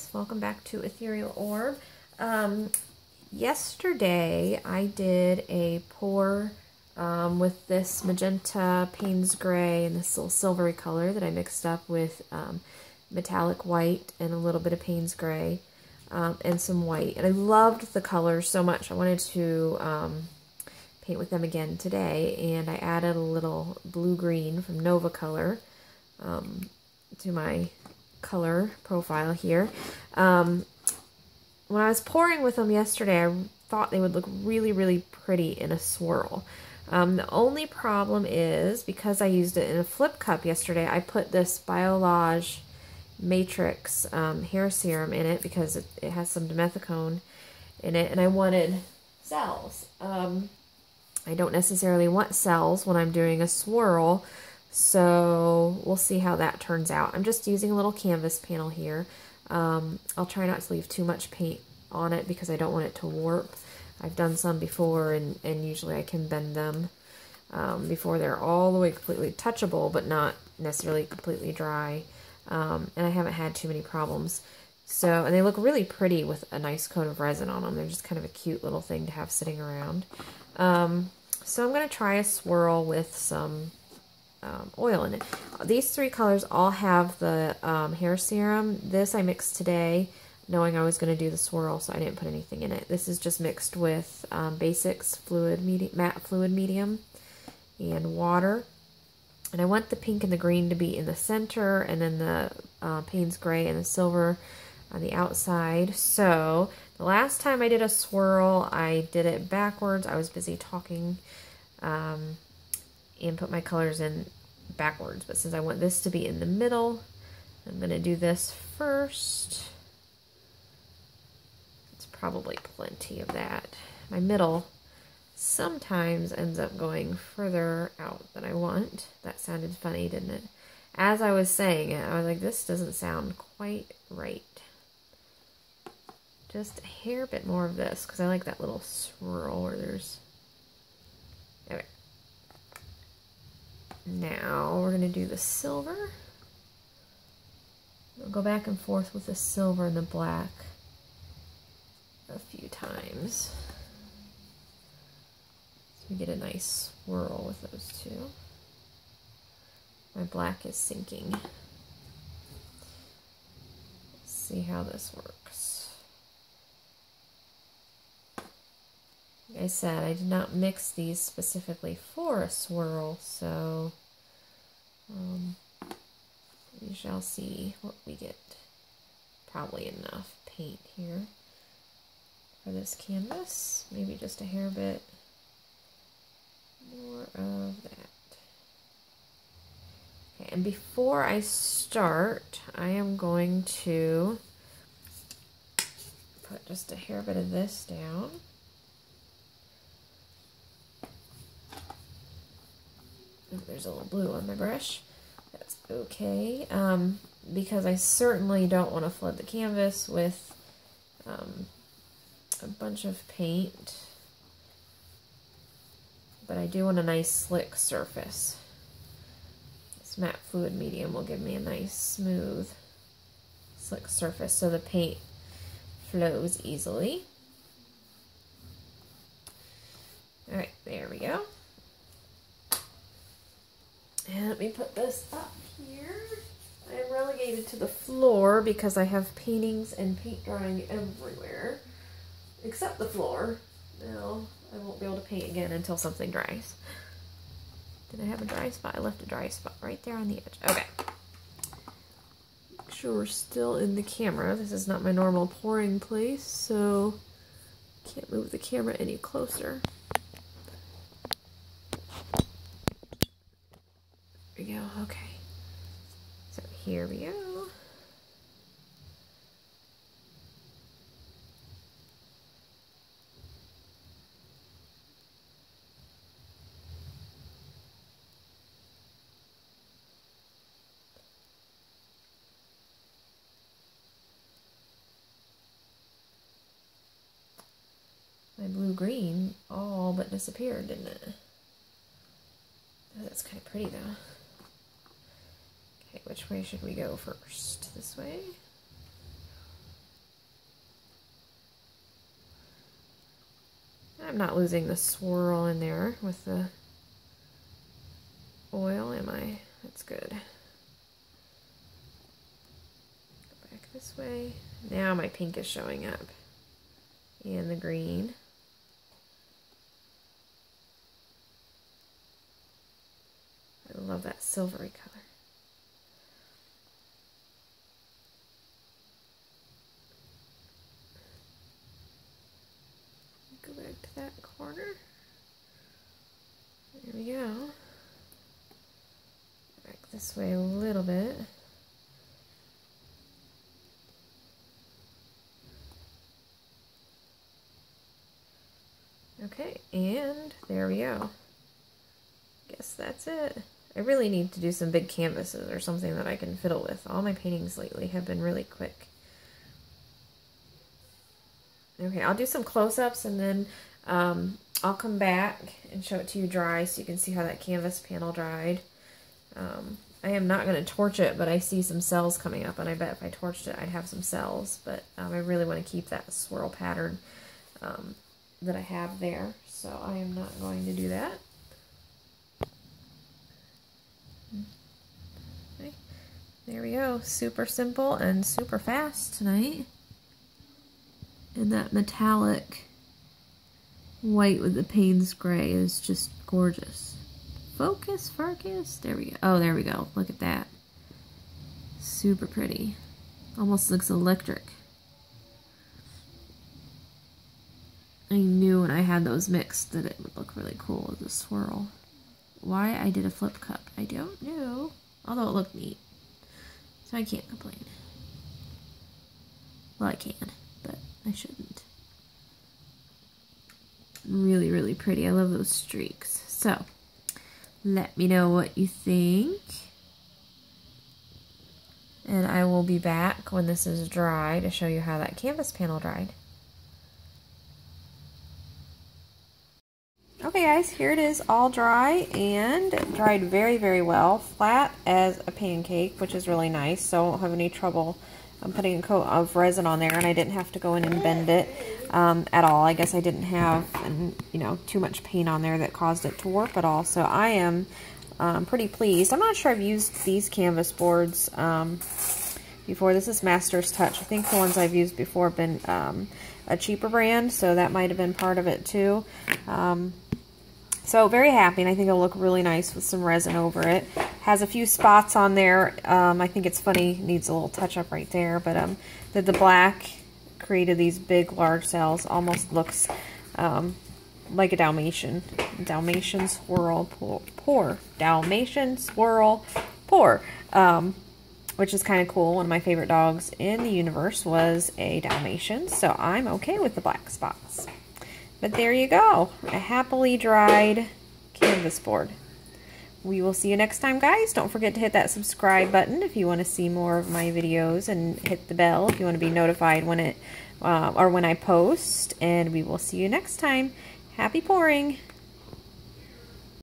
guys, welcome back to Ethereal Orb. Yesterday I did a pour with this magenta Payne's Gray and this little silvery color that I mixed up with metallic white and a little bit of Payne's Gray and some white. And I loved the colors so much I wanted to paint with them again today, and I added a little blue-green from Nova Color to my color profile here. When I was pouring with them yesterday, I thought they would look really, really pretty in a swirl. The only problem is, because I used it in a flip cup yesterday, I put this Biolage Matrix hair serum in it because it has some dimethicone in it, and I wanted cells. I don't necessarily want cells when I'm doing a swirl, so we'll see how that turns out. I'm just using a little canvas panel here. I'll try not to leave too much paint on it because I don't want it to warp. I've done some before, and usually I can bend them before they're all the way completely touchable, but not necessarily completely dry. And I haven't had too many problems. So, and they look really pretty with a nice coat of resin on them. They're just kind of a cute little thing to have sitting around. So I'm going to try a swirl with some oil in it. These three colors all have the hair serum. This I mixed today, knowing I was going to do the swirl, so I didn't put anything in it. This is just mixed with Basics matte fluid medium and water. And I want the pink and the green to be in the center, and then the Payne's Gray and the silver on the outside. So the last time I did a swirl, I did it backwards. I was busy talking and put my colors in backwards. But since I want this to be in the middle, I'm going to do this first. It's probably plenty of that. My middle sometimes ends up going further out than I want. That sounded funny, didn't it? As I was saying it, I was like, this doesn't sound quite right. Just a hair bit more of this, because I like that little swirl where there's... Okay. Now we're going to do the silver. We'll go back and forth with the silver and the black a few times. So we get a nice swirl with those two. My black is sinking. Let's see how this works. Like I said, I did not mix these specifically for a swirl, so we shall see what we get. Probably enough paint here for this canvas. Maybe just a hair bit more of that. Okay, and before I start, I am going to put just a hair bit of this down. There's a little blue on my brush. That's okay, because I certainly don't want to flood the canvas with a bunch of paint, but I do want a nice slick surface. This matte fluid medium will give me a nice smooth slick surface so the paint flows easily. Alright, there we go. And let me put this up here. I am relegated to the floor because I have paintings and paint drying everywhere, except the floor. Now I won't be able to paint again until something dries. Did I have a dry spot? I left a dry spot right there on the edge. Okay. Make sure we're still in the camera. This is not my normal pouring place, so can't move the camera any closer. There we go. Okay. So here we go. My blue-green all but disappeared, didn't it? Oh, that's kind of pretty, though. Okay, which way should we go first? This way? I'm not losing the swirl in there with the oil, am I? That's good. Go back this way. Now my pink is showing up. And the green. I love that silvery color. Go back to that corner. There we go. Back this way a little bit. Okay, and there we go. Guess that's it. I really need to do some big canvases or something that I can fiddle with. All my paintings lately have been really quick. Okay, I'll do some close-ups and then I'll come back and show it to you dry so you can see how that canvas panel dried. I am not going to torch it, but I see some cells coming up, and I bet if I torched it I'd have some cells, but I really want to keep that swirl pattern that I have there, so I am not going to do that. Okay. There we go. Super simple and super fast tonight. And that metallic white with the Payne's gray is just gorgeous. Focus. There we go. Oh, there we go. Look at that. Super pretty. Almost looks electric. I knew when I had those mixed that it would look really cool with the swirl. Why I did a flip cup, I don't know. Although it looked neat. So I can't complain. Well, I can, but I shouldn't. Really, really pretty. I love those streaks. So, let me know what you think. And I will be back when this is dry to show you how that canvas panel dried. Okay guys, here it is all dry and dried very, very well. Flat as a pancake, which is really nice, so I won't have any trouble putting a coat of resin on there, and I didn't have to go in and bend it at all. I guess I didn't have too much paint on there that caused it to warp at all, so I am pretty pleased. I'm not sure I've used these canvas boards before. This is Master's Touch. I think the ones I've used before have been a cheaper brand, so that might have been part of it too. So very happy, and I think it'll look really nice with some resin over it. Has a few spots on there. I think it's funny, needs a little touch up right there, but the black created these big, large cells. Almost looks like a Dalmatian. Dalmatian swirl pour. Dalmatian swirl pour. Which is kind of cool. One of my favorite dogs in the universe was a Dalmatian, so I'm okay with the black spots. But there you go, a happily dried canvas board. We will see you next time, guys. Don't forget to hit that subscribe button if you want to see more of my videos, and hit the bell if you want to be notified when when I post. And we will see you next time. Happy pouring!